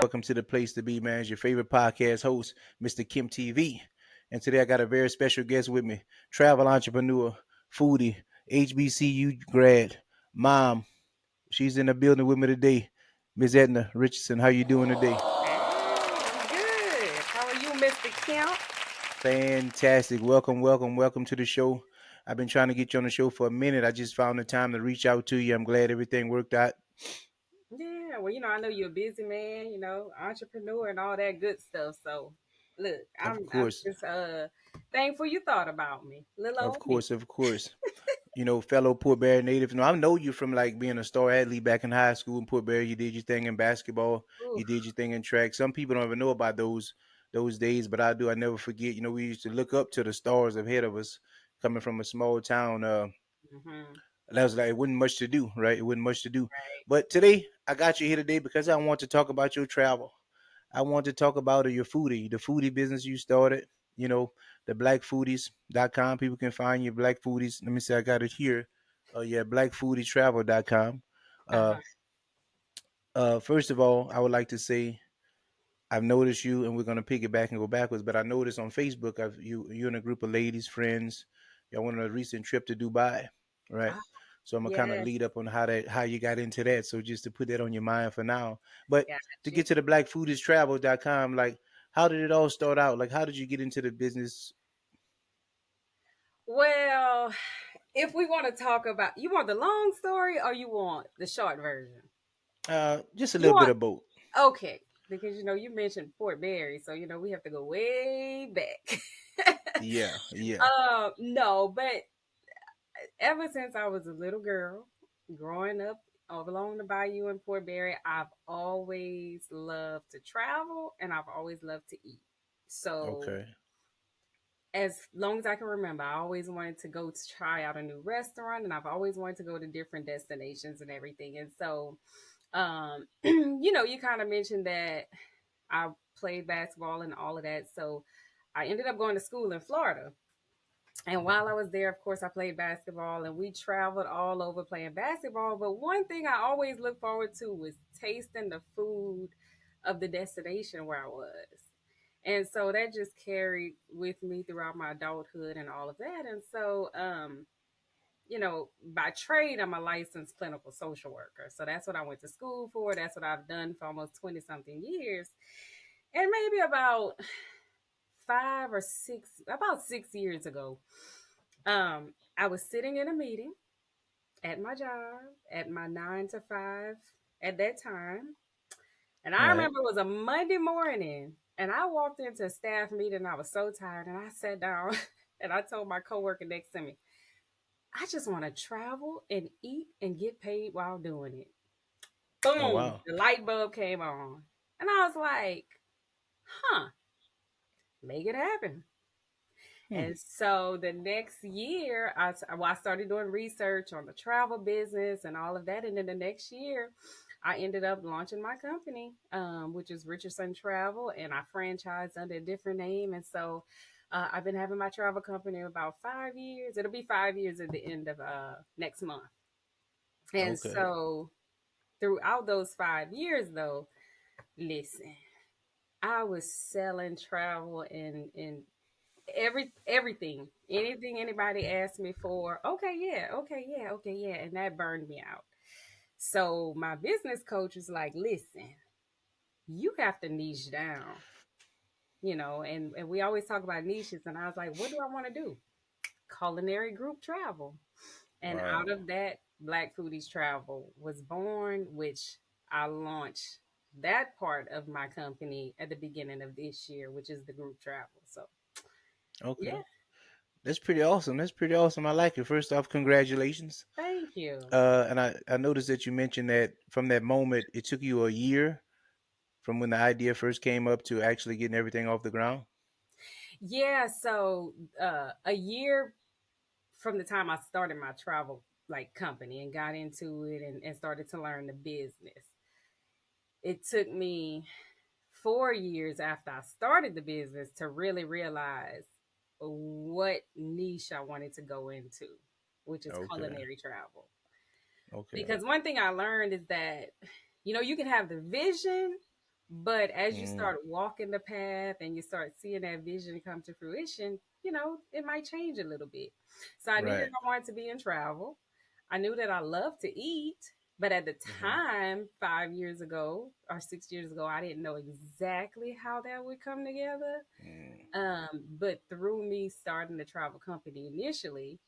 welcome to the place to be, man. It's your favorite podcast host, MrKempt. And today I got a very special guest with me, travel entrepreneur, foodie, HBCU grad, mom. She's in the building with me today. Ms. Edna Richardson, how you doing today? Hey, I'm good. How are you, Mr. Kemp? Fantastic. Welcome to the show. I've been trying to get you on the show for a minute. I just found the time to reach out to you. I'm glad everything worked out. Yeah, well, I know you're a busy man, entrepreneur and all that good stuff. So, look, Of I'm course, just thankful you thought about me, little of old me. course, of course. Fellow Port Barre native. I know you from like being a star athlete back in high school in Port Barre. You did your thing in basketball. Ooh, You did your thing in track. Some people don't even know about those days, but I do. I never forget. We used to look up to the stars ahead of us, coming from a small town. That was like it wasn't much to do, right? It wasn't much to do. right. But today, I got you here today because I want to talk about your travel. I want to talk about your foodie, the foodie business you started, you know, the blackfoodies.com. People can find you black foodies. Let me see, I got it here. Yeah, blackfoodiestravel.com. Uh Uh-huh. first of all, I would like to say I've noticed you, and we're gonna pick it back and go backwards. But I noticed on Facebook, you and a group of ladies friends. Y'all went on a recent trip to Dubai, right? Oh, So I'm gonna kind of yes, lead up on how you got into that. So just to put that on your mind for now. But got to you. get to the blackfoodiestravel.com, like how did it all start out? Like how did you get into the business? Well, if we want to talk about, you want the long story or you want the short version? Just a You little bit want of both. Okay, because you mentioned Fort Barry, so we have to go way back. Yeah, yeah. No, but ever since I was a little girl, growing up over along the bayou in Fort Barry, I've always loved to travel and I've always loved to eat. So Okay. as long as I can remember, I always wanted to go to try out a new restaurant and I've always wanted to go to different destinations and everything. And so you kind of mentioned that I played basketball and all of that. So I ended up going to school in Florida. And while I was there, of course, I played basketball and we traveled all over playing basketball. But one thing I always looked forward to was tasting the food of the destination where I was. And so that just carried with me throughout my adulthood and all of that. And so, by trade, I'm a licensed clinical social worker. So that's what I went to school for. That's what I've done for almost 20 something years. And maybe about 6 years ago, I was sitting in a meeting at my job at my 9 to 5 at that time. And I Right. remember it was a Monday morning and I walked into a staff meeting and I was so tired and I sat down and I told my coworker next to me, I just want to travel and eat and get paid while doing it. Oh Boom, wow. the light bulb came on. And I was like, huh, make it happen. Hmm. And so the next year, I started doing research on the travel business and all of that. And then the next year, I ended up launching my company, which is Richardson Travel, and I franchised under a different name. And so I've been having my travel company about 5 years. It'll be 5 years at the end of next month. And Okay. so throughout those 5 years, though, listen, I was selling travel and everything, anything anybody asked me for. Okay, yeah, okay, yeah, okay, yeah, and that burned me out. So my business coach was like, "Listen, you have to niche down." And we always talk about niches, and I was like, "What do I want to do?" Culinary group travel. And out Wow. of that, Black Foodies Travel was born, which I launched that part of my company at the beginning of this year, which is the group travel. So, Okay. yeah, That's pretty awesome. That's pretty awesome. I like it. First off, congratulations. thank you. And I noticed that you mentioned that from that moment, it took you a year from when the idea first came up to actually getting everything off the ground. Yeah, so a year from the time I started my travel company and got into it and started to learn the business, it took me 4 years after I started the business to really realize what niche I wanted to go into, which is Okay. culinary travel. Okay. Because one thing I learned is that, you can have the vision, But as you Mm, start walking the path and you start seeing that vision come to fruition, it might change a little bit. So I knew that right. I wanted to be in travel. I knew that I love to eat, but at the Hmm. time, 5 years ago or 6 years ago, I didn't know exactly how that would come together. Mm. But through me starting the travel company initially,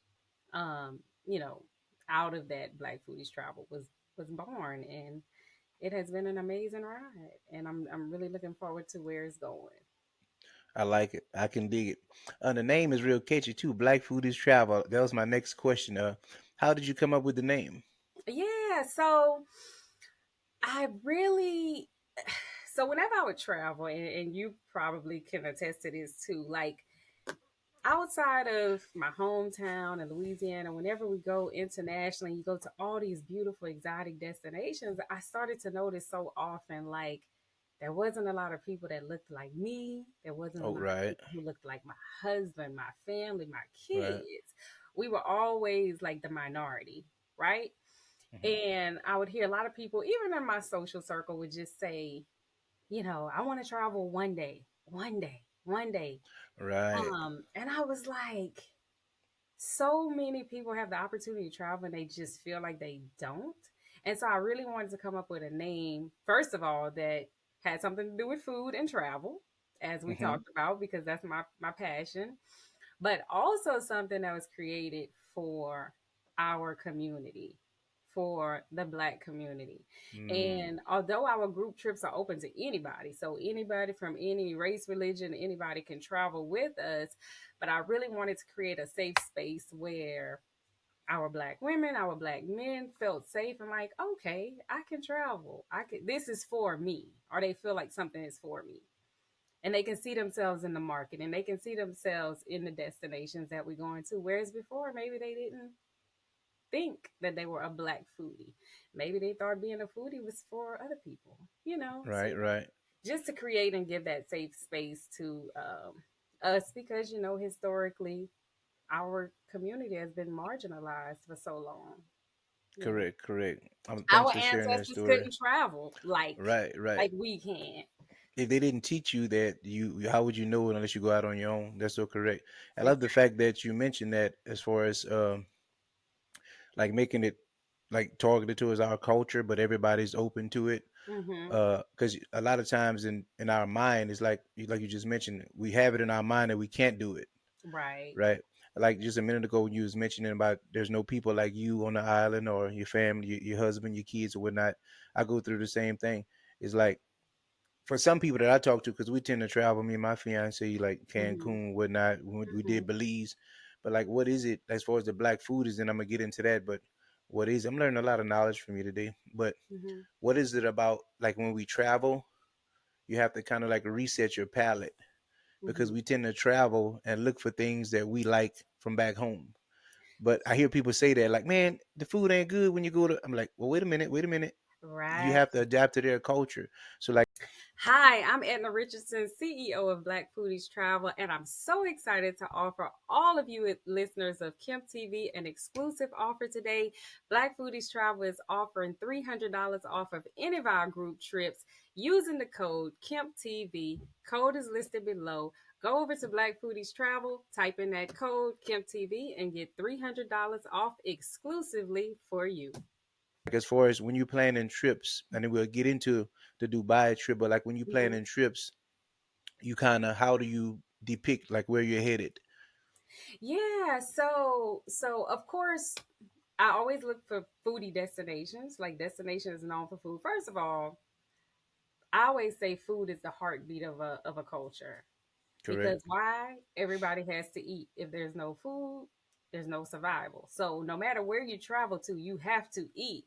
um, you know, out of that Black Foodies Travel was born, and it has been an amazing ride, and I'm really looking forward to where it's going. I like it. I can dig it. The name is real catchy too. Black Foodies Travel. That was my next question. How did you come up with the name? Yeah, so I really so whenever I would travel, and you probably can attest to this too, like outside of my hometown in Louisiana, whenever we go internationally, you go to all these beautiful exotic destinations, I started to notice so often like there wasn't a lot of people that looked like me. There wasn't a Oh, lot of right, people who looked like my husband, my family, my right. kids. We were always like the minority, right? Hmm. And I would hear a lot of people, even in my social circle, would just say, I want to travel one day, one day, one day. Right. And I was like, so many people have the opportunity to travel and they just feel like they don't. And so I really wanted to come up with a name, first of all, that had something to do with food and travel, as we Hmm. talked about, because that's my passion, but also something that was created for our community, for the Black community. Mm. And although our group trips are open to anybody, so anybody from any race, religion, anybody can travel with us, but I really wanted to create a safe space where our Black women, our Black men felt safe and like, okay, I can travel. This is for me, or they feel like something is for me, and they can see themselves in the market, and they can see themselves in the destinations that we're going to. Whereas before, maybe they didn't think that they were a Black foodie. Maybe they thought being a foodie was for other people. So Right, right. just to create and give that safe space to us, because historically our community has been marginalized for so long. You know, Correct, correct. Thanks our for sharing that ancestors story. couldn't travel Right, right. like we can. If they didn't teach you that, how would you know it unless you go out on your own? That's so correct. I love the Exactly. fact that you mentioned that as far as like making it like targeted towards our culture, but everybody's open to it. Hmm. Because a lot of times in our mind, it's like you just mentioned, we have it in our mind that we can't do it, Right. right? Like just a minute ago, when you was mentioning about there's no people like you on the island or your family, your husband, your kids, or whatnot. I go through the same thing. It's like for some people that I talk to, because we tend to travel, me and my fiance, like Hmm. Cancun, whatnot. We Hmm. did Belize, but like, what is it as far as the black food is? And I'm gonna get into that. But what is? I'm learning a lot of knowledge from you today. But Hmm. what is it about? Like when we travel, you have to kind of like reset your palate because Hmm. we tend to travel and look for things that we like from back home. But I hear people say that, like, man, the food ain't good when you go to. I'm like, well, wait a minute, wait a minute. You Right. have to adapt to their culture. So, like, Hi, I'm Edna Richardson, CEO of Black Foodies Travel, and I'm so excited to offer all of you listeners of Kempt TV an exclusive offer today. Black Foodies Travel is offering $300 off of any of our group trips using the code KemptTv. Code is listed below. Go over to Black Foodies Travel, type in that code KemptTv, and get $300 off exclusively for you. as far as when you planning trips, and then we'll get into the Dubai trip, but like when you Mhm. planning trips, you kind of how do you depict like where you're headed? Yeah, so of course I always look for foodie destinations, like destinations known for food. First of all, I always say food is the heartbeat of a culture. Correct. Because why? Everybody has to eat. If there's no food, there's no survival. So no matter where you travel to, you have to eat.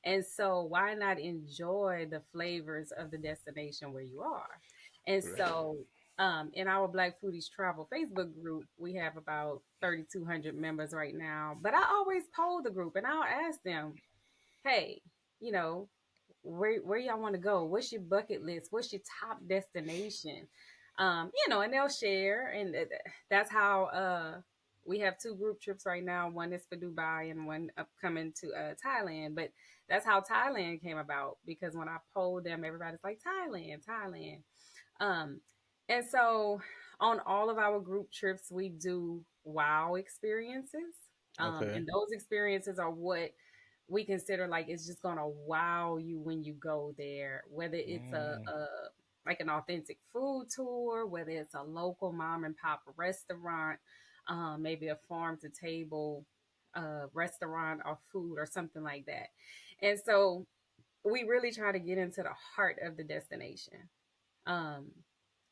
And so why not enjoy the flavors of the destination where you are? And Correct. so in our Black Foodies Travel Facebook group, we have about 3,200 members right now. But I always poll the group and I'll ask them, hey, you know, where y'all want to go? What's your bucket list? What's your top destination? And they'll share, and that's how We have two group trips right now. One is for Dubai and one upcoming to Thailand. But that's how Thailand came about because when I polled them, everybody's like Thailand, Thailand. Um, and so on all of our group trips, we do wow experiences. Okay. And those experiences are what we consider like it's just gonna wow you when you go there, whether it's Mm, a like an authentic food tour, whether it's a local mom and pop restaurant, maybe a farm to table restaurant or food or something like that. And so we really try to get into the heart of the destination. Um,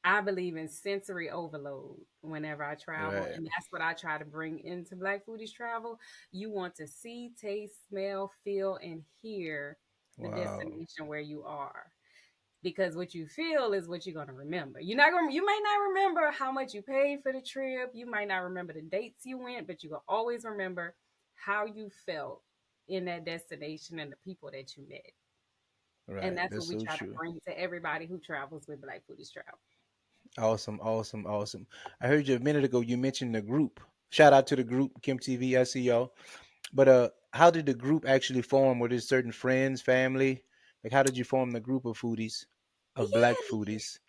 I believe in sensory overload whenever I travel, right. and that's what I try to bring into Black Foodies travel. You want to see, taste, smell, feel, and hear the Wow. destination where you are. Because what you feel is what you're gonna remember. You're not gonna you might not remember how much you paid for the trip, you might not remember the dates you went, but you will always remember how you felt in that destination and the people that you met. And Right. that's what That's we so try to true. bring to everybody who travels with Black Foodies Travel. Awesome, awesome, awesome. I heard you a minute ago. You mentioned the group. Shout out to the group, Kim TV. I see y'all. But how did the group actually form? Were there certain friends, family? Like, how did you form the group of foodies, of black Yeah. foodies?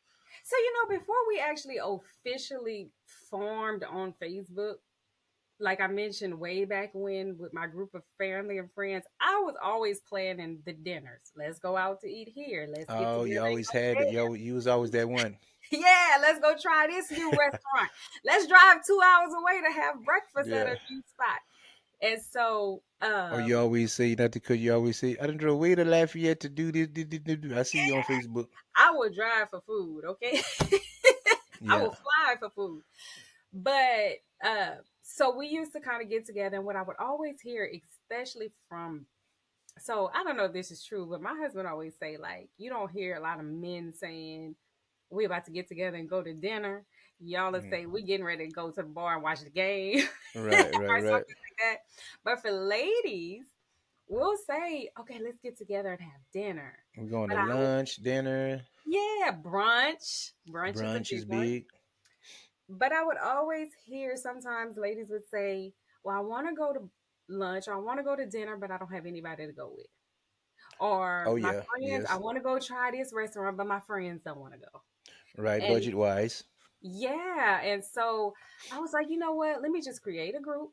So, before we actually officially formed on Facebook, like I mentioned way back when with my group of family and friends, I was always planning the dinners. Let's go out to eat here. Let's get Oh, together you and always go had it. You was always that one. there. Yeah, let's go try this new restaurant. Let's drive 2 hours away to have breakfast at Yeah. a new spot. And so, Or you always say, not to cut you always say, I done drove way to Lafayette to do this, I see you on Facebook. I would drive for food, okay? I Yeah. will fly for food. But so we used to kind of get together, and what I would always hear, especially from so I don't know if this is true, but my husband always say like you don't hear a lot of men saying we about to get together and go to dinner. Y'all will Mm. say we getting ready to go to the bar and watch the game Right, right, or right. something like that. But for ladies, we'll say, okay, let's get together and have dinner. We're going But to lunch, dinner, yeah, brunch. Brunch is a brunch big is one. big. But I would always hear sometimes ladies would say, well, I want to go to lunch, or I want to go to dinner, but I don't have anybody to go with. Or Oh my yeah, friends, I yes. want to go try this restaurant, but my friends don't want to go. Right, And budget wise. yeah, and so I was like, you know what? Let me just create a group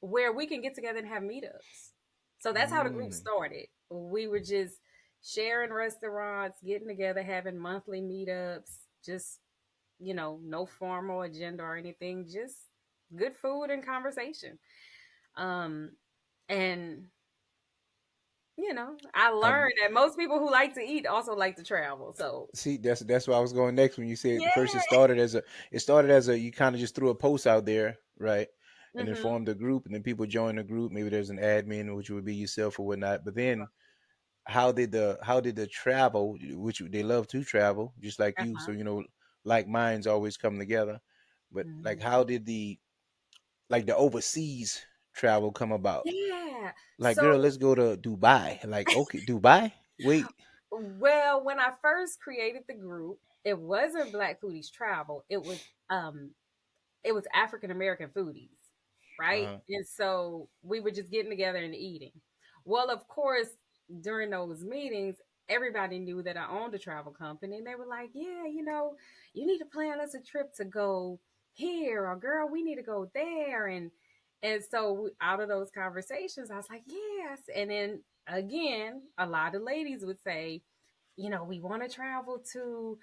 where we can get together and have meetups. So that's how the group Mm. started. We were just sharing restaurants, getting together, having monthly meetups, just no formal agenda or anything, just good food and conversation. Um, and I I learned that most people who like to eat also like to travel. So see that's where I was going next when you said first yeah. it started as a you kind of just threw a post out there, right? And then Hmm. formed a group and then people join the group. Maybe there's an admin, which would be yourself or whatnot. But then how did the travel, which they love to travel, just like you, so Uh-huh. like minds always come together. But like Hmm. how did the overseas travel come about? Yeah. Like, girl, So, let's go to Dubai. Like, okay, Dubai? Wait. well, when I first created the group, it wasn't Black Foodies Travel. It was African American foodies, right? Uh-huh. And so we were just getting together and eating. Well, of course, during those meetings, everybody knew that I owned a travel company, and they were like, "Yeah, you need to plan us a trip to go here, or girl, we need to go there." And so out of those conversations, I was like, "Yes." And then again, a lot of ladies would say, we want to travel to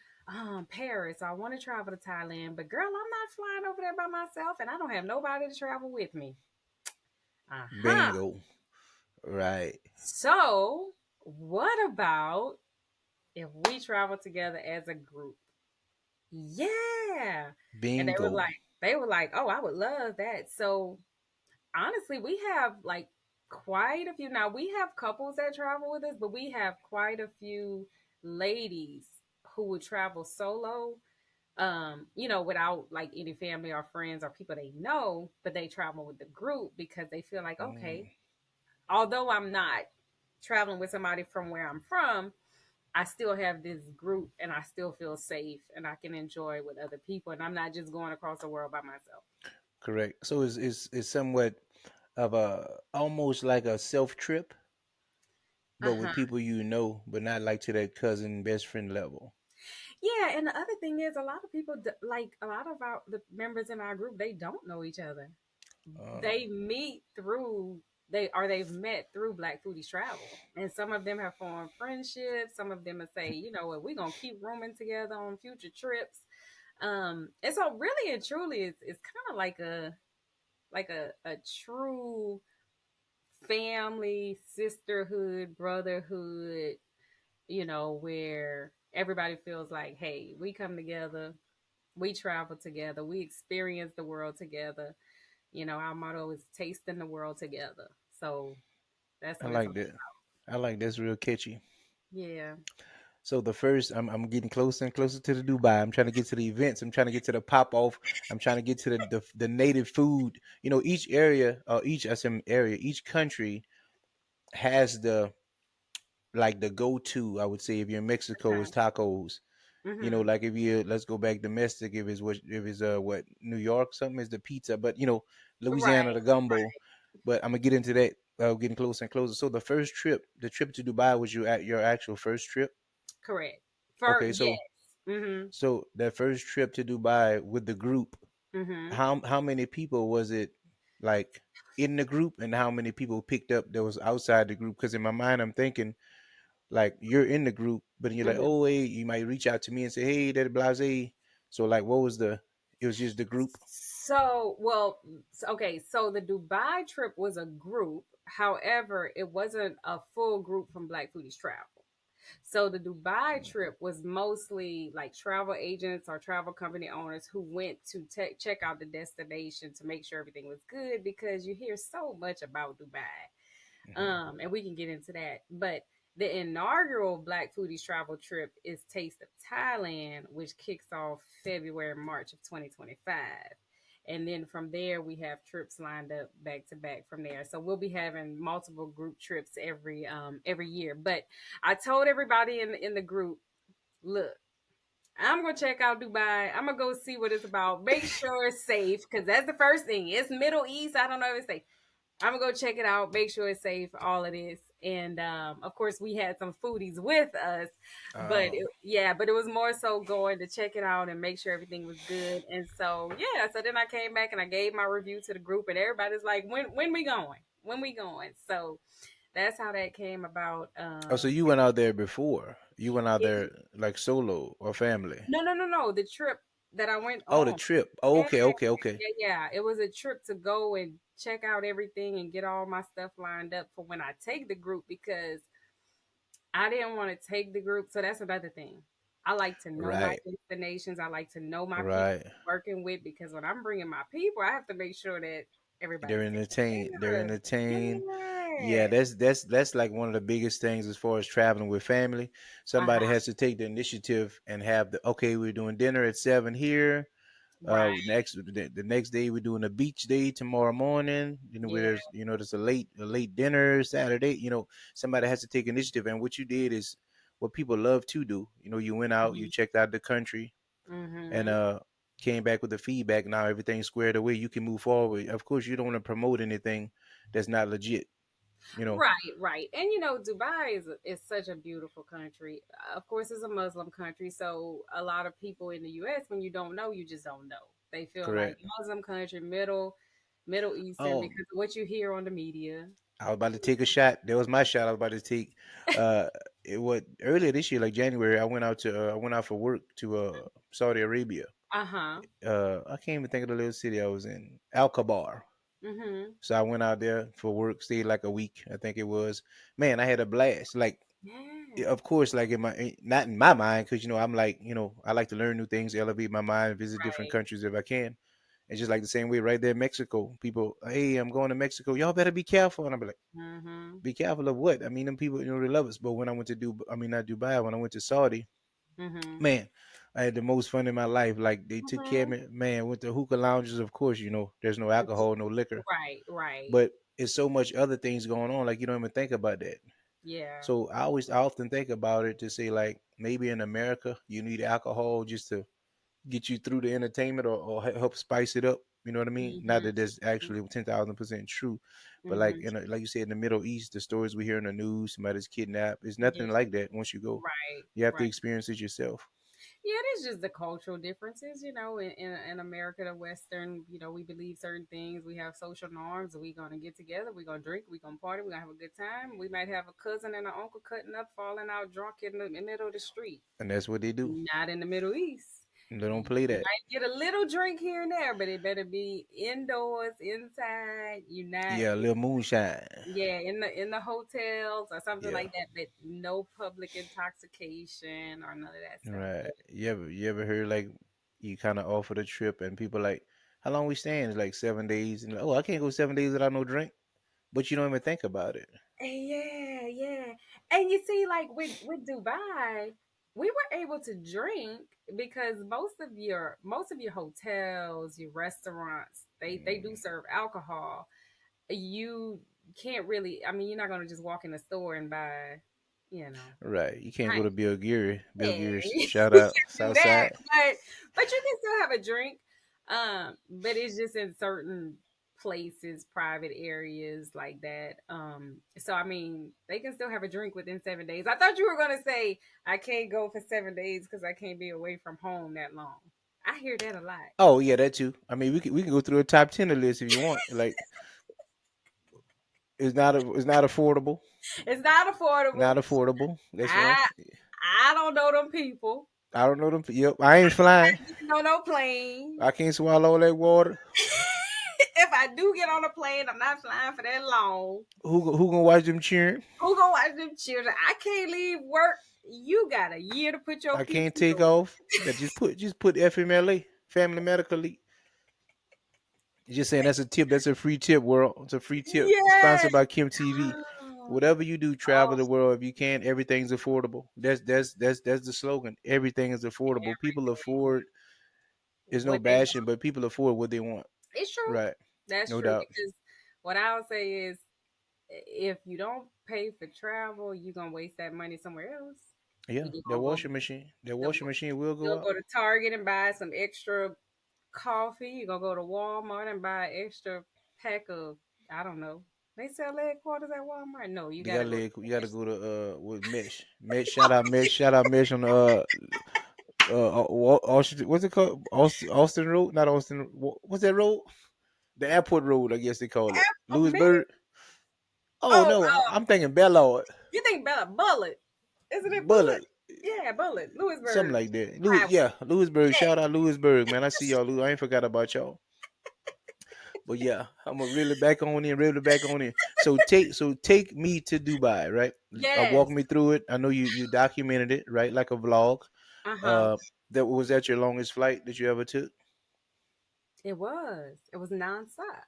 Paris. I want to travel to Thailand, but girl, I'm not flying over there by myself, and I don't have nobody to travel with me. Uh huh. Bingo. Right. So, what about if we travel together as a group? Yeah. And they were Bingo. like, oh, I would love that. So, honestly, we have like quite a few. Now, we have couples that travel with us, but we have quite a few ladies who would travel solo without like any family or friends or people they know, but they travel with the group because they feel like, okay, Mm. although I'm not traveling with somebody from where I'm from, I still have this group and I still feel safe and I can enjoy with other people and I'm not just going across the world by myself. Correct. So it's somewhat of a almost like a self trip, but with Uh-huh. people you know, but not like to that cousin best friend level. Yeah, and the other thing is a lot of people like a lot of our the members in our group, they don't know each other. Uh, They meet through they've met through Black Foodies travel. And some of them have formed friendships. Some of them will say, you know what, we're gonna keep rooming together on future trips. And so really and truly it's kind of like a true family, sisterhood, brotherhood, where everybody feels like, hey, we come together, we travel together, we experience the world together. Our motto is tasting the world together. So that's I what it's like all. that. I like that's real catchy. Yeah. So the first, I'm getting closer and closer to the Dubai. I'm trying to get to the events. I'm trying to get to the pop off. I'm trying to get to the native food. Each area, each I said area, each country has like the go to. I would say if you're in Mexico, is Okay. tacos. Mm-hmm. Like if you let's go back domestic. If it's New York, something is the pizza. But Louisiana, Right. the gumbo. But I'm gonna get into that. Getting closer and closer. So the trip to Dubai was your actual first trip. Correct. For Okay, yes. so Mm-hmm. So that first trip to Dubai with the group, Mm-hmm. how many people was it like in the group, and how many people picked up that was outside the group? Because in my mind, I'm thinking like you're in the group, but you're like, Mm-hmm. oh, hey, you might reach out to me and say, hey, that blase. So like, what was the? It was just the group. Okay, so the Dubai trip was a group. However, it wasn't a full group from Black Foodies Travel. So the Dubai trip was mostly like travel agents or travel company owners who went to check out the destination to make sure everything was good because you hear so much about Dubai. Hmm. And we can get into that. But the inaugural Black Foodies travel trip is Taste of Thailand, which kicks off February, March of 2025. And then from there, we have trips lined up back to back from there. So we'll be having multiple group trips every year. But I told everybody in the group, look, I'm gonna check out Dubai. I'm gonna go see what it's about. Make sure it's safe because that's the first thing. It's Middle East. I don't know if it's safe. I'm gonna go check it out, make sure it's safe, all of this. And of course, we had some foodies with us, but Oh, but it was more so going to check it out and make sure everything was good. And so yeah, so then I came back and I gave my review to the group, and everybody's like, when we going? When we going? So that's how that came about. so you went out there before? You went out there like solo or family? No. The trip that I went Oh, the on. trip. Oh, Yeah, okay, okay, okay. yeah. It was a trip to go and check out everything and get all my stuff lined up for when I take the group because I didn't want to take the group. So that's another thing. I like to know my Right, destinations. I like to know my people right. working with because when I'm bringing my people, I have to make sure that They're everybody's taken entertained. They're care of. entertained. Yeah, Yeah. that's like one of the biggest things as far as traveling with family. Uh Somebody huh. has to take the initiative and have the okay, we're doing dinner at 7 here. Right. The next day we're doing a beach day tomorrow morning. Yeah. There's a late dinner Saturday. Somebody has to take initiative. And what you did is what people love to do. You went out, you checked out the country, and Mm-hmm. came back with the feedback. Now everything's squared away. You can move forward. Of course, you don't want to promote anything that's not legit. You know, Right, right. And Dubai is such a beautiful country. Of course, it's a Muslim country, so a lot of people in the US, when you don't know, you just don't know. They feel like correct. Muslim country, Middle Eastern Oh, because of what you hear on the media. I was about to take a shot. That was my shot. I was about to take. Uh, it was earlier this year, like January. I went out for work to Saudi Arabia. Uh-huh. I can't even think of the little city I was in, Al Kabar. Mm-hmm. So I went out there for work, stayed like a week, I think it was. Man, I had a blast. Like, Yeah. of course, like not in my mind, because I'm like, I like to learn new things, elevate my mind, visit different Right. countries if I can. And just like the same way, right there, in Mexico, people, hey, I'm going to Mexico. Y'all better be careful. And I'm like, Mm-hmm. be careful of what? I mean, them people, they love us. But when I went to I mean, not Dubai, when I went to Saudi, Mm-hmm. man, I had the most fun in my life. Like they took care of Mm-hmm. me. Man, went to hookah lounges. Of course, there's no alcohol, no liquor, Right, right. but it's so much other things going on. Like you don't even think about that. Yeah. So I often think about it to say like maybe in America you need alcohol just to get you through the entertainment or help spice it up. You know what I mean? Not Mhm. that that's actually 10,000% true, but like Mhm. like you said in the Middle East, the stories we hear in the news, somebody's kidnapped, it's nothing Yes. like that. Once you go, Right. you have to Right. experience it yourself. Yeah, it is just the cultural differences, in America, the Western, we believe certain things. We have social norms. We're going to get together. We're going to drink. We're going to party. We're going to have a good time. We might have a cousin and an uncle cutting up, falling out drunk in the middle of the street. And that's what they do. Not in the Middle East. And they don't You play that. might get a little drink here and there, but it better be indoors, inside. You not, Yeah, a little moonshine. yeah, in the hotels or something Yeah. like that, but no public intoxication or none of that stuff. Right. Yeah. You ever heard like you kind of offer the trip and people like, how long we staying? It's like 7 days. And like, oh, I can't go 7 days without no drink. But you don't even think about it. Yeah, yeah. And you see, like with Dubai, we were able to drink because most of your hotels, your restaurants, they do Mm, serve alcohol. You can't really, I mean, you're not gonna just walk in the store and buy, you know, right. You can't go to pint. Bill Geary. Bill Yeah, Geary, you shout can out do that, Southside. but you can still have a drink. But it's just in certain places, private areas like that. So I mean, they can still have a drink within 7 days. I thought you were gonna say I can't go for 7 days because I can't be away from home that long. I hear that a lot. Oh yeah, that too. I mean, we can go through a top 10 list if you want. Like it's not affordable. It's not Not affordable. affordable. That's one. I I don't know them people. I don't know them. Yep, I ain't flying. Getting on no plane. I can't swallow all that water. If I do get on a plane, I'm not flying for that long. Who gonna watch them cheering? Who gonna watch them children? I can't leave work. You got a year to put your I can't PTO take in. off. That just put FMLA, Family Medical Leave. Just saying that's a tip. That's a free tip, world. It's a free tip. Yes. Sponsored by KemptTv. Oh, Whatever you do, travel oh, the world if you can. Everything's affordable. That's the slogan. Everything is affordable. People afford. There's no what they bashing, want. but people afford what they want. It's true. Right. That's No true doubt. because what I'll say is if you don't pay for travel, you're gonna waste that money somewhere else. Yeah. You're That gonna go washing machine. That the, washing machine will go you'll out. go to Target and buy some extra coffee. You're gonna go to Walmart and buy an extra pack of, I don't know. They sell leg quarters at Walmart. No, you They gotta got go to leg. You got to Cash. go to with Mesh. Mesh. Shout out Mesh. Shout out Mesh on Austin. What's it called? Austin Road. Not Austin. What's that road? The airport road. I guess they call it Oh man. Lewisburg. Oh Oh, no, I'm thinking Bellard. you think Bella Bullet? Isn't it Bullet? Bullet. Yeah, Bullet. Something Lewisburg like that. Highway. Yeah, Lewisburg. Yeah. Shout out Lewisburg, man. I see y'all. I ain't forgot about y'all. But yeah, I'm gonna reel it back on in, reel it back on in. So take me to Dubai, right? Walk Yes. me through it. I know you documented it, right, like a vlog. Uh-huh. Uh, that your longest flight that you ever took? It was. It was nonstop.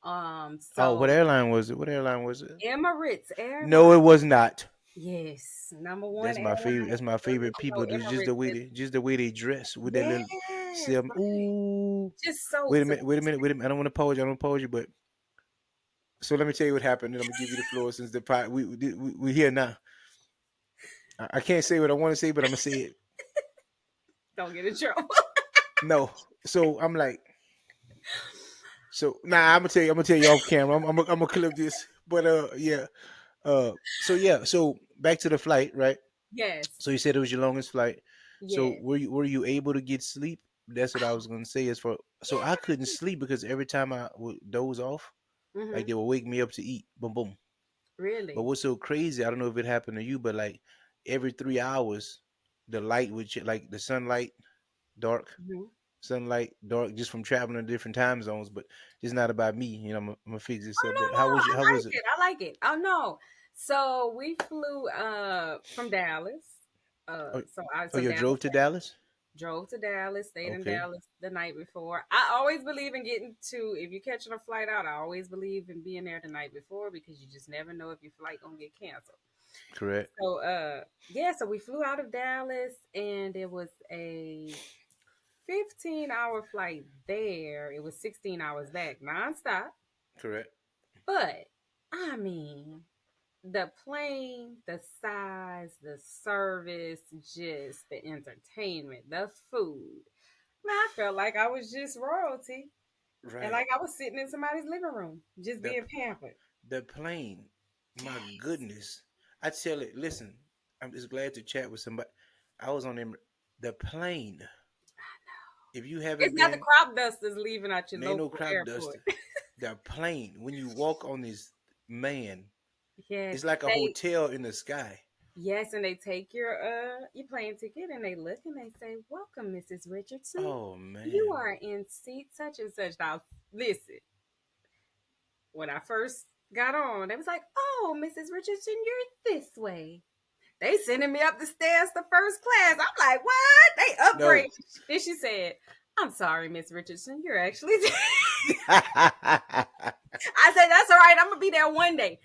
Oh, what So airline was it? What airline was it? Emirates No, Airline. it was not. Yes. Number one That's my favorite. airline That's my in the world. favorite You know, people. It's Emirates is just the way they dress with that little yes. sim. Like, Ooh, just so wait a minute, wait a minute, sophisticated. wait a minute. I don't want to pause you. I don't pause you, but so let me tell you what happened. And I'm gonna give you the floor since the pot we here now. I can't say what I want to say, but I'm gonna say it. Don't get in trouble. No. So I'm like, so nah. I'm gonna tell you off camera. I'm gonna clip this. But yeah. So yeah. So back to the flight, right? Yes. So you said it was your longest flight. So Yes. were you able to get sleep? That's what I was gonna say. As for so I Yeah. couldn't sleep because every time I would doze off, like Mm-hmm. they would wake me up to eat. Boom boom. But Really? what's so crazy? I don't know if it happened to you, but like every 3 hours, the light would like the dark, Mm-hmm. sunlight dark, just from traveling to different time zones. But it's not about me. I'm gonna fix this Oh up. no, But no, I how was like it? it. I like it. Oh no. So we flew from Dallas. Oh, oh, So you Dallas, drove to Dallas? drove to Dallas, stayed in Okay, Dallas the night before. I always believe in getting to, if you're catching a flight out, I always believe in being there the night before because you just never know if your flight gonna get canceled. correct, So yeah, so we flew out of Dallas and it was a 15-hour flight there. It was 16 hours back, nonstop. correct. But I mean, the plane, the size, the service, just the entertainment, the food. Man, I felt like I was just royalty and Right. like I was sitting in somebody's living room, just The being pampered. the plane. My Yes. goodness. I tell it, listen, I'm just glad to chat with somebody. I was on them the plane. If you It's haven't not the been, crop dusters leaving at your ain't no local crop airport. duster. The plane. When you walk on this man, Yes. it's like a They hotel in the sky. yes, and they take your plane ticket and they look and they say, "Welcome, Mrs. Richardson. Oh You man. are in seat such and such." Now, listen, when I first got on, they was like, "Oh, Mrs. Richardson, you're this way." They sending me up the stairs to first class. I'm like, "What?" They upgrade. No. Then she said, "I'm sorry, Miss Richardson, you're actually." I said, "That's all right. I'm gonna be there one day."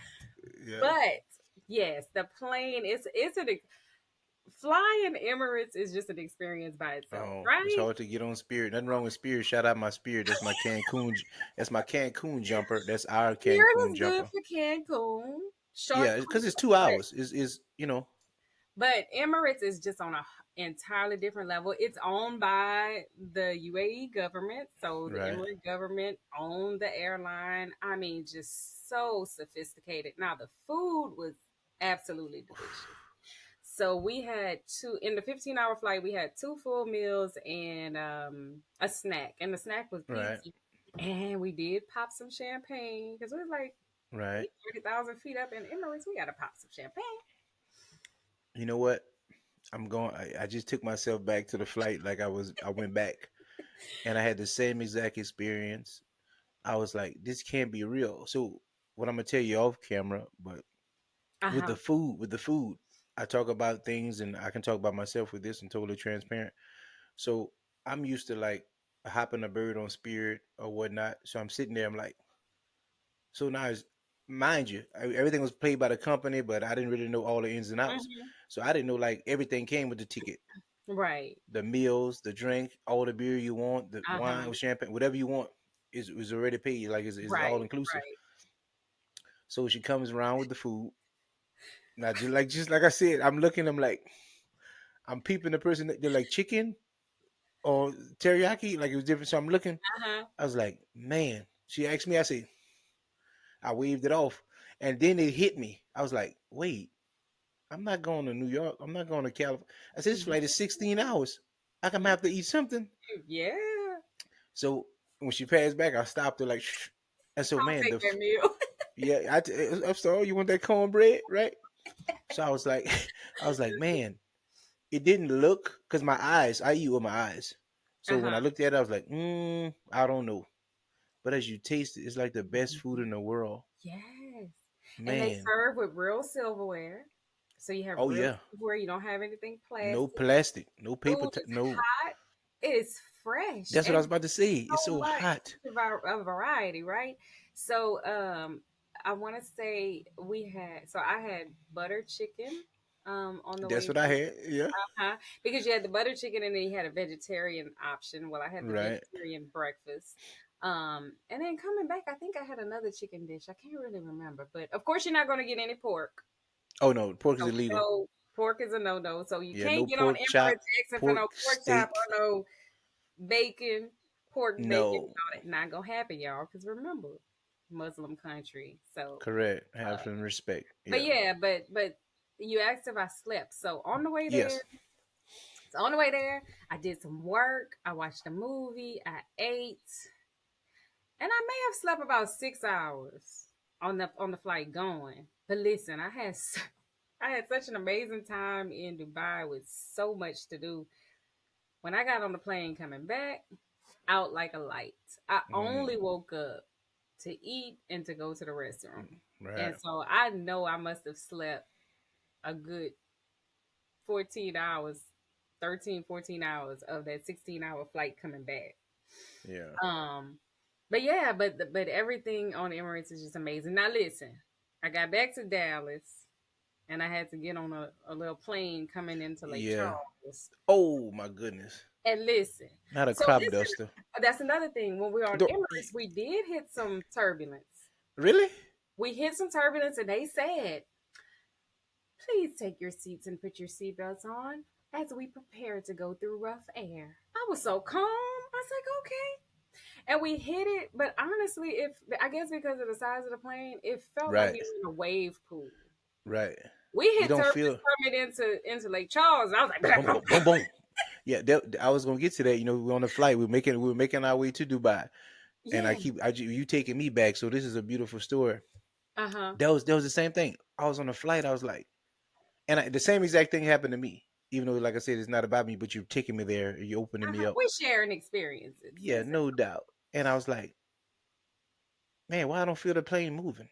Yeah. But yes, the plane is it's an flying Emirates is just an experience by itself, Oh, it's right? hard to get on Spirit. Nothing wrong with Spirit. Shout out my Spirit. That's my Cancun. That's my Cancun jumper. That's our Spirit Cancun is good jumper. for Cancun, short Yeah, because cruise, it's 2 hours. Is but Emirates is just on a entirely different level. It's owned by the UAE government, so the right. Emirate government owned the airline. I mean, just so sophisticated. Now the food was absolutely delicious. So we had two in the 15-hour flight. We had two full meals and a snack, and the snack was Right. pizza. And we did pop some champagne because we was like we Right. 30,000 feet up in Emirates. We got to pop some champagne. You know what? I'm going. I just took myself back to the flight. Like I went back, and I had the same exact experience. I was like, this can't be real. So what I'm gonna tell you off camera, but Uh huh. with the food, I talk about things, and I can talk about myself with this and totally transparent. So I'm used to like hopping a bird on Spirit or whatnot. So I'm sitting there. I'm like, so now, mind you, everything was paid by the company, but I didn't really know all the ins and outs. Hmm. So I didn't know like everything came with the ticket, Right. the meals, the drink, all the beer you want, the Uh wine huh. or champagne, whatever you want, is already paid. Like is all Right. inclusive. Right. So she comes around with the food. Now just like I said, I'm looking. I'm like I'm peeping the person. They're like chicken or teriyaki. Like it was different. So I'm looking. Uh huh. I was like, man. She asked me. I said, I waved it off, and then it hit me. I was like, wait, I'm not going to New York. I'm not going to California. I said, this flight is 16 hours. I can have to eat something. Yeah. So when she passed back, I stopped her like, shh. And so I'll man, take that meal. yeah, I'm sorry. You want that cornbread, right? So I was like, I was like, man, it didn't look because my eyes. I eat with my eyes. So Uh when huh. I looked at it, I was like, I don't know. But as you taste it, it's like the best food in the world, Yes. And they man. serve with real silverware. So you have Oh real yeah, silverware. You don't have anything no plastic. plastic, no paper, Food is no. hot. It's fresh. That's what I And was about to say. It's so so much hot. a variety, right? So I want to say I had butter chicken on the That's way what I there. had. Yeah. Uh-huh. Because you had the butter chicken and then you had a vegetarian option. Well, I had the Right. vegetarian breakfast. And then coming back, I think I had another chicken dish. I can't really remember, but of course you're not going to get any pork. Oh no, pork is So we illegal. know pork is a no-no. So you Yeah, no can't get on pork chop, Emirates asking for no pork pork chop steak. or no bacon, pork bacon. No. All that. Not gonna happen, y'all. Because remember, Muslim country. So, Correct. Have uh, some respect. but Yeah. yeah, but you asked if I slept. So on the way there, Yes. I did some work. I watched a movie. I ate, and I may have slept about 6 hours on the flight going. But listen, I had such an amazing time in Dubai with so much to do. When I got on the plane coming back, out like a light. I Mm, only woke up to eat and to go to the restroom. And right. so I know I must have slept a good 14 hours, 13, 14 hours of that 16-hour flight coming back. Yeah. Um, but yeah, but everything on Emirates is just amazing. Now listen, I got back to Dallas and I had to get on a little plane coming into Lake Yeah. Charles. Oh my goodness. And listen, Not a so crop listen, duster. that's another thing. When we were on Don't, Emirates, we did hit some turbulence. really? We hit some turbulence, and they said Please take your seats and put your seatbelts on as we prepare to go through rough air. I was so calm. I was like, okay. And we hit it, but honestly, if I guess because of the size of the plane, it felt like Right, we were in a wave pool. right. We You hit don't surface feel coming into Lake Charles. And I was boom, boom, boom, like, boom. Yeah, I was gonna get to that. You know, we were on the flight. We were making our way to Dubai, and yeah, you taking me back. So this is a beautiful story. uh huh, That was the same thing. I was on the flight. I was like, the same exact thing happened to me. Even though, like I said, it's not about me, but you're taking me there. You're opening uh me huh. up. We're sharing experiences. Yeah, no doubt. And I was like, man, why I don't feel the plane moving?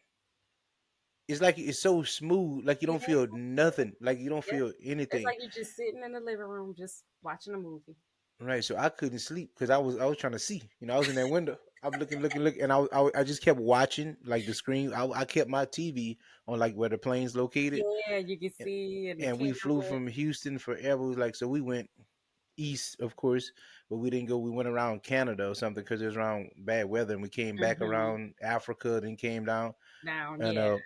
It's like it's so smooth, like you Yeah, don't feel nothing, like you don't yeah. feel It's anything. like you're just sitting in the living room, just watching a movie. Right. So I couldn't sleep because I was trying to see. You know, I was in that window. I'm looking, and I just kept watching like the screen. I kept my TV on like where the plane's located, Yeah, you can and, see and the and we flew camera. from Houston forever. Like so, we went east, of course, but we didn't go. We went around Canada or something because it was around bad weather, and we came back Mm-hmm. around Africa, then came down, Down, and yeah.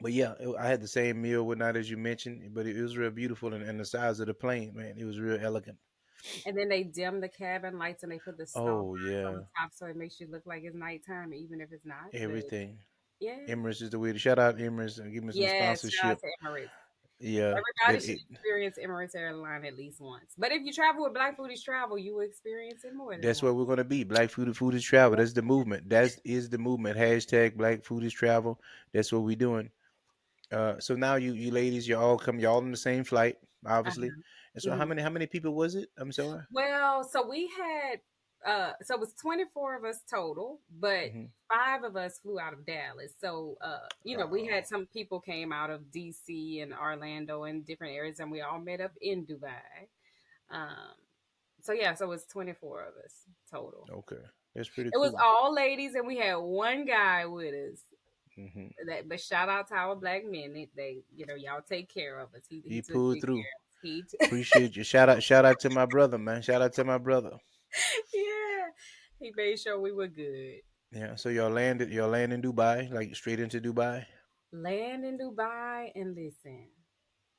but yeah, I had the same meal, whatnot as you mentioned, but it was real beautiful, and the size of the plane, man, it was real elegant. And then they dim the cabin lights and they put the stars Oh on the yeah, top so it makes you look like it's nighttime, even if it's not. But everything. yeah, Emirates is the way to shout out Emirates and give me some yes, shout out sponsorship. to Emirates. Yeah, Everybody should experience Emirates airline at least once. But if you travel with Black Foodies Travel, you will experience it more than that's once. where we're gonna be. Black food is travel. That's the movement. That is the movement. Hashtag Black food is travel. That's what we're doing. So now you ladies, you're all on the same flight, obviously. Uh-huh. And so Mhm. how many people was it? I'm sorry. Well, so we had so it was 24 of us total, but Hmm. five of us flew out of Dallas. So we had Oh, some people came out of DC and Orlando and different areas and we all met up in Dubai. Um so yeah, so it was 24 of us total. okay, that's pretty It was cool. all ladies and we had one guy with us. Hmm. But shout out to our black men. They y'all take care of us. He He took pulled good through. care of us. Appreciate you. Shout out to my brother, man. Shout out to my brother. Yeah. He made sure we were good. Yeah. So y'all land in Dubai, like straight into Dubai. Land in Dubai and listen.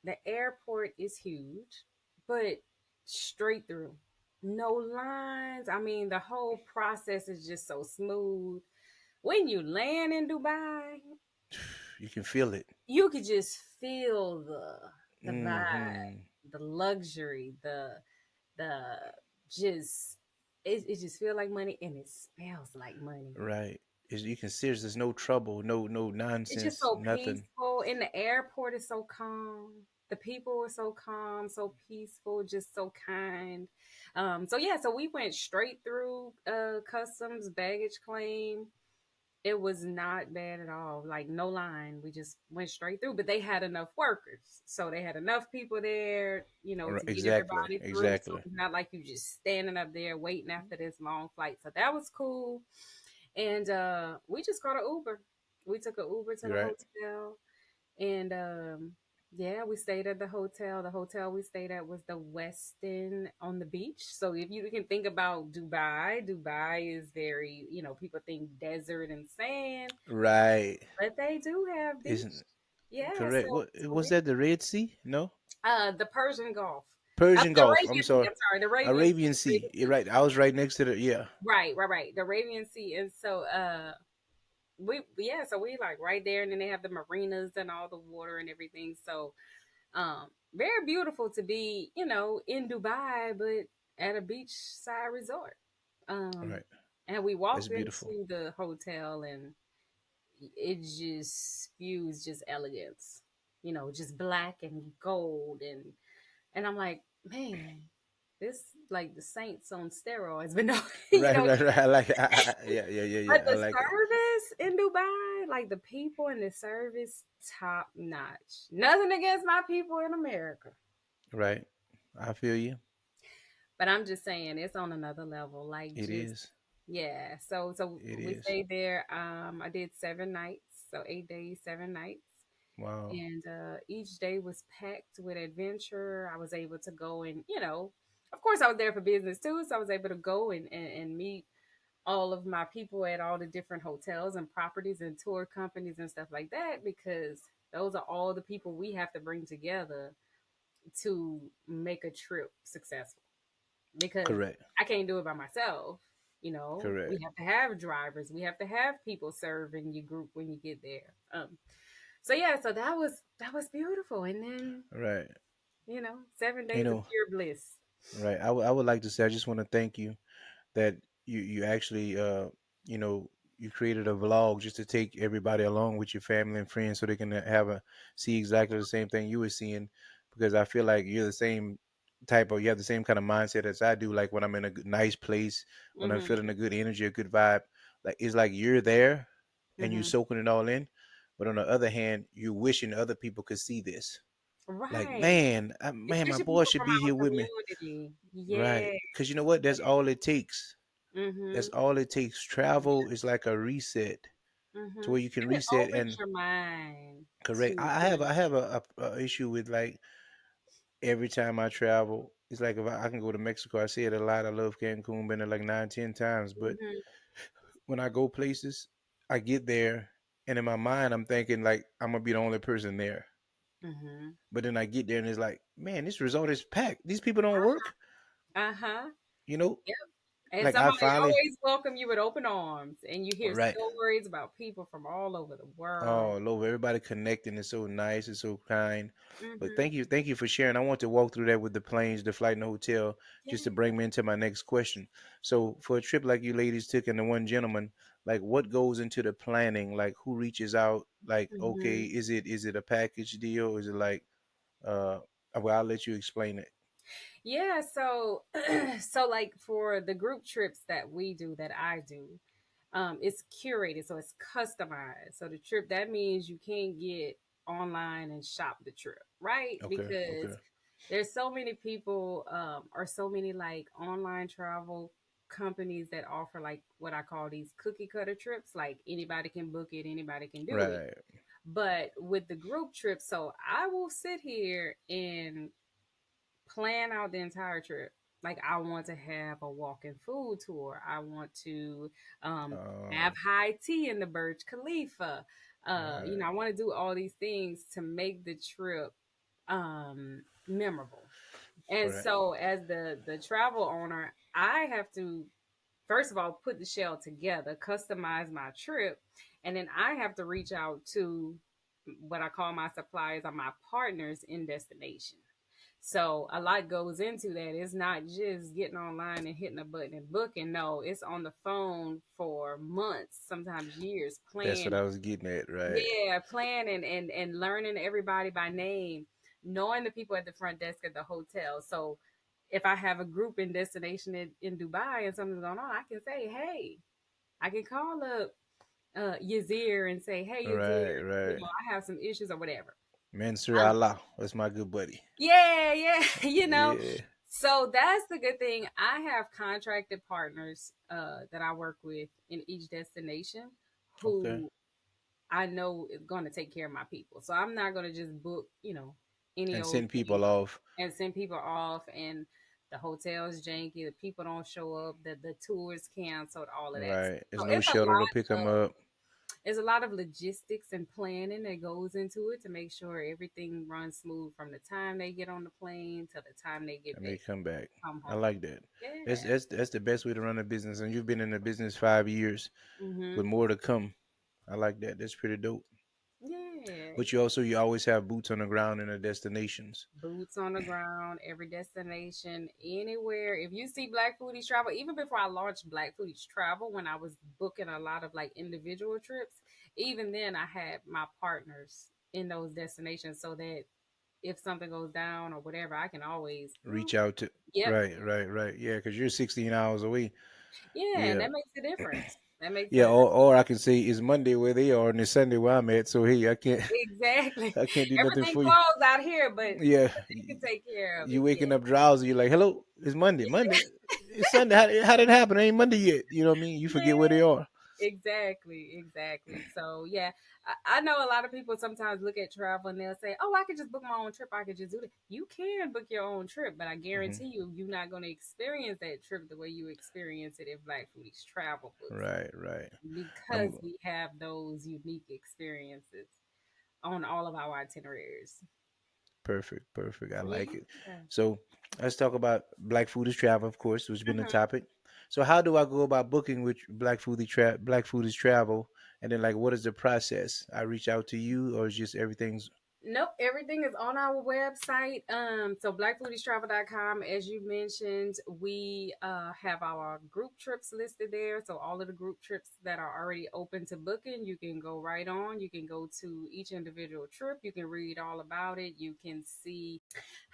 The airport is huge, but straight through. No lines. I mean, the whole process is just so smooth. When you land in Dubai, You can feel it. you could just feel the vibe, Hmm. the luxury, the just it just feel like money and it smells like money. Right. You can see there's no trouble, no It's just nonsense, so nothing. peaceful. And the airport is so calm. The people were so calm, so peaceful, just so kind. So yeah, so we went straight through customs, baggage claim. It was not bad at all. Like no line. We just went straight through. But they had enough workers. So they had enough people there, Right, to get exactly, everybody through. So exactly. it's not like you just standing up there waiting after this long flight. So that was cool. And we just caught an Uber. We took an Uber to the You're right. hotel, and yeah, we stayed at the hotel. The hotel we stayed at was the Westin on the beach. So if you can think about Dubai, Dubai is very, people think desert and sand, Right. but they do have beach. Isn't Yeah, correct. What so was that? The Red Sea? No, the Persian Gulf, Persian the Gulf. I'm Arabian Sea. sorry, I'm sorry, the Arabian Sea. Arabian Arabian Sea. You're Sea. right. I was right next to the yeah. Right. The Arabian Sea, and so so we like right there, and then they have the marinas and all the water and everything. So very beautiful to be, in Dubai, but at a beachside resort. Um, Right. and we That's walked beautiful. into the hotel, and it just spews just elegance, just black and gold, and I'm like, man, this like the Saints on steroids, but no, Right, right, right. I like it. But Yeah. I the like it. service in Dubai, like the people and the service, top notch. Nothing against my people in America, Right. I feel you. but I'm just saying it's on another level. Like It just is. yeah. So It we is. stayed there. I did 7 nights, so 8 days, 7 nights. Wow. And each day was packed with adventure. I was able to go and, of course, I was there for business too. So I was able to go and meet. all of my people at all the different hotels and properties and tour companies and stuff like that, because those are all the people we have to bring together to make a trip successful, because Correct. I can't do it by myself. You know, we Correct. have to have drivers, we have to have people serving your group when you get there. So yeah, so that was beautiful. And then, Right. 7 days You of know, pure bliss. right. I would like to say I just want to thank you that you actually you know you created a vlog just to take everybody along with your family and friends so they can have a see exactly the same thing you were seeing, because I feel like you're the same you have the same kind of mindset as I do. Like when I'm in a nice place, when I'm Mm-hmm. feeling a good energy, a good vibe, like it's like you're there and you're Mm-hmm. soaking it all in, but on the other hand you're wishing other people could see this. Like, Right. man, my Especially boy people should from be here our with me. community. Right, Yes. because you know what, that's all it takes. That's Mm-hmm. all it takes. Travel is like a reset to Mm-hmm. where you can And it reset opens and your mind correct. to, I have a issue with like every time I travel. It's like if I can go to Mexico, I say it a lot. I love Cancun, been there like 9, 10 times. But mm-hmm. when I go places, I get there and in my mind I'm thinking like I'm gonna be the only person there. Mm-hmm. But then I get there and it's like, man, this resort is packed. These people don't work. Uh-huh. You know, Yep. And like I somebody finally always welcome you with open arms. And you hear right. stories about people from all over the world. Oh, Lord, everybody connecting is so nice and so kind. But Mm-hmm. thank you for sharing. I want to walk through that with the planes, the flight, and the hotel, just to Yeah. bring me into my next question. So, for a trip like you ladies took and the one gentleman, like what goes into the planning? Like who reaches out? Like, okay, Mm-hmm. is it a package deal? Is it like, uh, well, I'll let you explain it. Yeah, so so like for the group trips that we do, that I do, it's curated, so it's customized. So the trip, that means you can't get online and shop the trip, right? Okay, okay, Because there's so many people, or so many like online travel companies that offer like what I call these cookie cutter trips. Like anybody can book it, anybody can do it. right, But with the group trip, so I will sit here and plan out the entire trip. Like I want to have a walking food tour. I want to um, uh, have high tea in the Burj Khalifa. right, I want to do all these things to make the trip memorable. And right. so, as the travel owner, I have to first of all put the shell together, customize my trip, and then I have to reach out to what I call my suppliers or my partners in destination. So a lot goes into that. It's not just getting online and hitting a button and booking. No, it's on the phone for months, sometimes years, That's what planning. I was getting at. Right, Yeah, planning and learning everybody by name, knowing the people at the front desk at the hotel. So if I have a group in destination in Dubai and something's going on, I can say, hey, I can call up Yazir and say, hey, right, Yazir, right. I have some issues or whatever. Mansur I'm Allah, that's my good buddy. Yeah, yeah, Yeah. So that's the good thing. I have contracted partners that I work with in each destination Okay. who I know is going to take care of my people. So I'm not going to just book, any And old send thing people off. and send people off and the hotel's janky, the people don't show up, the tours canceled, all of that. Right. There's So no shuttle to pick them of up. there's a lot of logistics and planning that goes into it to make sure everything runs smooth from the time they get on the plane to the time they get And back they come back. come I home. like that. That's Yeah. that's that's the best way to run a business. And you've been in the business 5 years with Mhm. more to come. I like that. That's pretty dope. Yeah. But you always have boots on the ground in the destinations. Boots on the ground, every destination, anywhere. If you see Black Foodies Travel, even before I launched Black Foodies Travel, when I was booking a lot of like individual trips, even then I had my partners in those destinations so that if something goes down or whatever, I can always, Reach out to yep, right, right, right. Yeah, because you're 16 hours away. yeah, and Yeah. that makes a difference. That makes Yeah, a or I can say it's Monday where they are and it's Sunday where I'm at. So hey, I can't exactly. I can't do nothing Everything for you. closed out here, but Yeah. they can take care of You it. Yeah. waking up drowsy, you're like, hello, it's Monday. Monday. It's Sunday. How did it happen? It ain't Monday yet. You know what I mean? You forget where they Yeah. are. Exactly, exactly. So yeah, I know a lot of people sometimes look at travel and they'll say, "Oh, I could just book my own trip. I could just do it." You can book your own trip, but I Hmm. guarantee you, you're not going to experience that trip the way you experience it if Black Foodies Travel books it, Right, right. because I'm we have those unique experiences on all of our itineraries. perfect, perfect. I like it. Yeah. So let's talk about Black Foodies Travel, of course, which has been the Mhm. topic. So how do I go about booking with Black Foodies Travel? And then like what is the process? I reach out to you or is just everything's Nope, everything is on our website. So blackfoodiestravel.com, as you mentioned, we have our group trips listed there. So all of the group trips that are already open to booking, you can go right on. You can go to each individual trip. You can read all about it. You can see.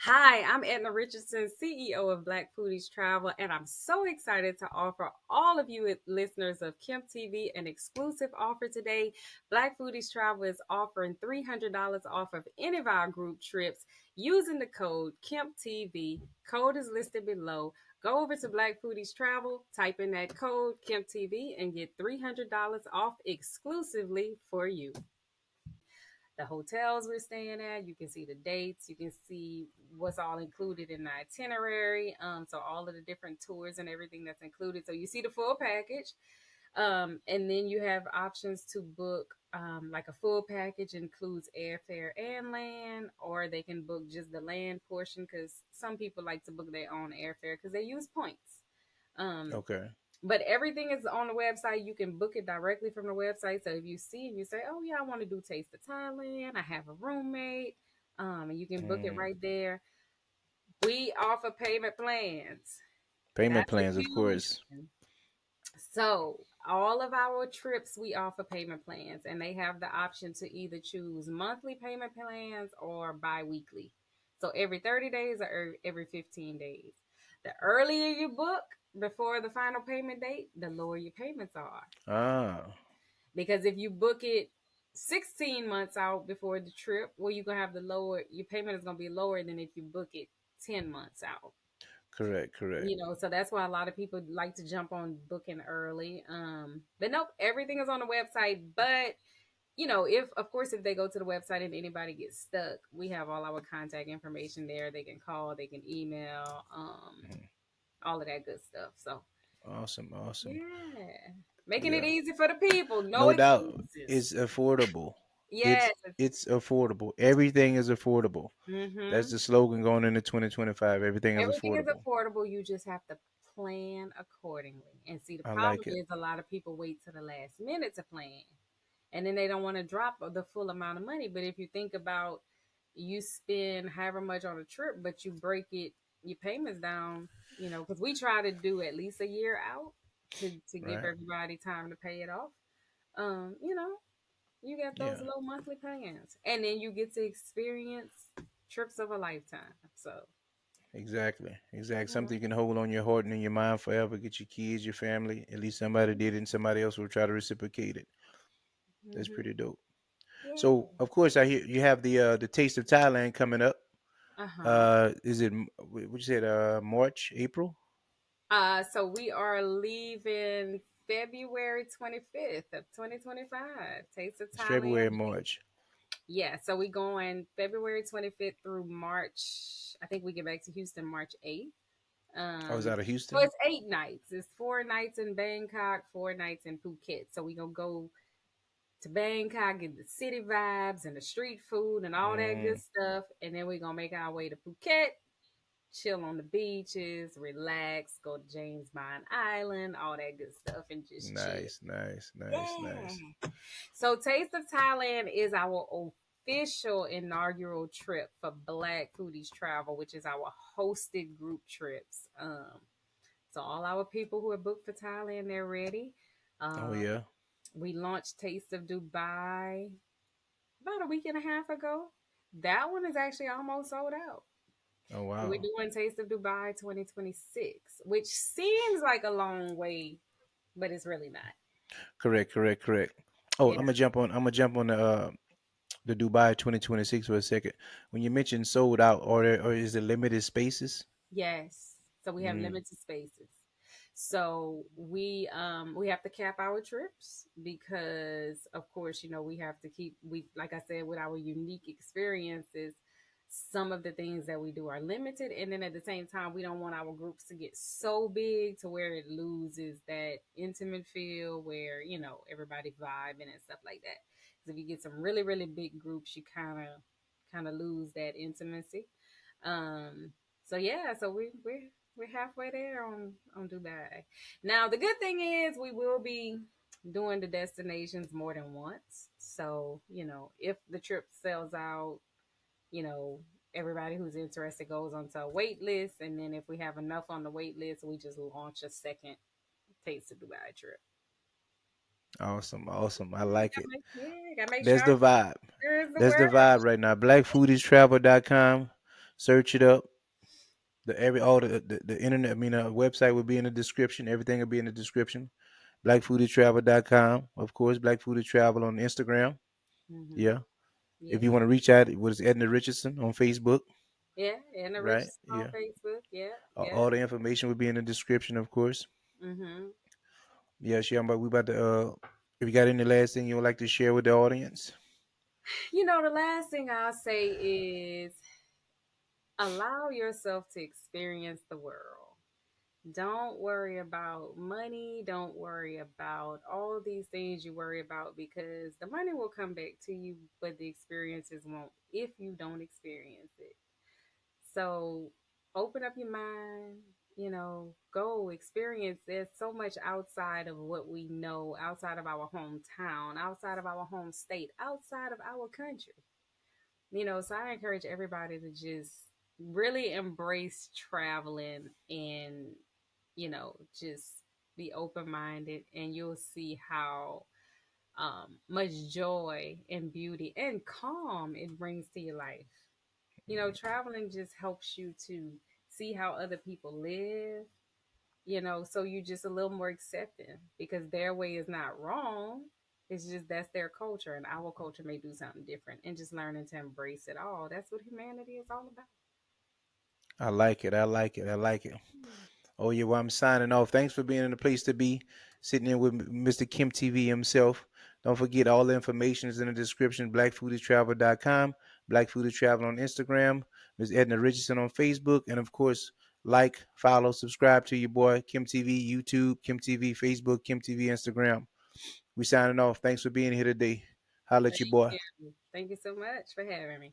Hi, I'm Edna Richardson, CEO of Black Foodies Travel, and I'm so excited to offer all of you listeners of KemptTv an exclusive offer today. Black Foodies Travel is offering $300 off of any of our group trips using the code KemptTv. Code is listed below. Go over to Black Foodies Travel, type in that code KemptTv, and get $300 off exclusively for you. The hotels we're staying at. You can see the dates. You can see what's all included in the itinerary. So all of the different tours and everything that's included. So you see the full package. And then you have options to book like a full package includes airfare and land, or they can book just the land portion because some people like to book their own airfare because they use points. Um, okay. but everything is on the website. You can book it directly from the website. So if you see and you say, "Oh yeah, I want to do Taste of Thailand. I have a roommate," and you can book it Mm. right there. We offer payment plans. Payment That's a plans, of huge course. one. So all of our trips, we offer payment plans, and they have the option to either choose monthly payment plans or bi-weekly. So every 30 days or every 15 days. The earlier you book before the final payment date, the lower your payments are. Ah, Because if you book it 16 months out before the trip, well, you're gonna have the lower your payment is gonna be lower than if you book it 10 months out. correct, correct. So that's why a lot of people like to jump on booking early. But nope, everything is on the website. But if of course if they go to the website and anybody gets stuck, we have all our contact information there. They can call, they can email, Mhm. all of that good stuff. So Awesome, awesome. yeah, making it Yeah. easy for the people. No No doubt, excuses. it's affordable. Yes. It's affordable. Everything is affordable. That's Mm-hmm. the slogan going into 2025. Everything is Everything is affordable. affordable. You just have to plan accordingly. And see, the I problem like it. is a lot of people wait to the last minute to plan, and then they don't want to drop the full amount of money. But if you think about, you spend however much on a trip, but you break it your payments down, because we try to do at least a year out to give Right? everybody time to pay it off. Um, you know, you get those Yeah. low monthly plans, and then you get to experience trips of a lifetime. So, Exactly. Exactly. yeah. Something you can hold on your heart and in your mind forever. Get your kids, your family. At least somebody did it and somebody else will try to reciprocate it. That's Mm-hmm. pretty dope. So Yeah. of course I hear you have the Taste of Thailand coming up. Uh huh. Is it what you said? March, April, So we are leaving February 25th of 2025. Taste of it's February, Thailand. March. Yeah, so we going February 25th through March. I think we get back to Houston March 8th. I was Um, out of so Houston. it's 8 nights. It's 4 nights in Bangkok, 4 nights in Phuket. So we gonna go to Bangkok, get the city vibes and the street food and all that good Mm, stuff, and then we gonna make our way to Phuket, chill on the beaches, relax, go to James Bond Island, all that good stuff, and just chill. nice, nice, nice, nice. Yeah. So Taste of Thailand is our official inaugural trip for Black Foodies Travel, which is our hosted group trips. So all our people who are booked for Thailand, they're ready. Oh Um, yeah. we launched Taste of Dubai about a week and a half ago. That one is actually almost sold out. Oh So we're wow. doing Taste of Dubai 2026, which seems like a long way, but it's really not. Correct, correct, correct. Oh, You know, I'm gonna jump on the Dubai 2026 for a second. When you mentioned sold out, or is it limited spaces? yes. So we have Mm, limited spaces. So we have to cap our trips because of course, we have to keep we like I said, with our unique experiences, some of the things that we do are limited, and then at the same time we don't want our groups to get so big to where it loses that intimate feel where, everybody vibing and stuff like that. Because if you get some really, really big groups, you kind of lose that intimacy. um so yeah, so we're halfway there on Dubai. Now the good thing is we will be doing the destinations more than once. So, if the trip sells out, you know, everybody who's interested goes onto a wait list, and then if we have enough on the wait list, we just launch a second Taste of Dubai trip. Awesome, awesome. I Yeah, like it. gotta make sure That's our the vibe. is the That's the word. vibe right now. BlackFoodiestravel.com. Search it up. The internet, I mean, website will be in the description. Everything will be in the description. BlackFoodiestravel.com. Of course, Black Foodie Travel on Instagram. Mm-hmm. Yeah. If you Yeah, want to reach out, what is Edna Richardson on Facebook, yeah, and the right? Richardson on Yeah. Facebook. Yeah, yeah. All the information will be in the description, of course. Mm-hmm. Yeah, sure. But we about to. If you got any last thing you would like to share with the audience, The last thing I'll say is allow yourself to experience the world. Don't worry about money. Don't worry about all these things you worry about because the money will come back to you, but the experiences won't if you don't experience it. So open up your mind, go experience. There's so much outside of what we know, outside of our hometown, outside of our home state, outside of our country. So I encourage everybody to just really embrace traveling and, just be open minded, and you'll see how much joy and beauty and calm it brings to your life. Traveling just helps you to see how other people live, so you're just a little more accepting because their way is not wrong. It's just that's their culture, and our culture may do something different, and just learning to embrace it all. That's what humanity is all about. I like it. I like it. I like it. Oh yeah, well I'm signing off. Thanks for being in the place to be, sitting in with Mr. Kim TV himself. Don't forget all the information is in the description. BlackFoodieTravel.com, Black Foodie Travel on Instagram, Ms. Edna Richardson on Facebook, and of course, like, follow, subscribe to your boy Kim TV, YouTube, Kim TV, Facebook, Kim TV, Instagram. We signing off. Thanks for being here today. Holla at Thank your boy. you. Thank you so much for having me.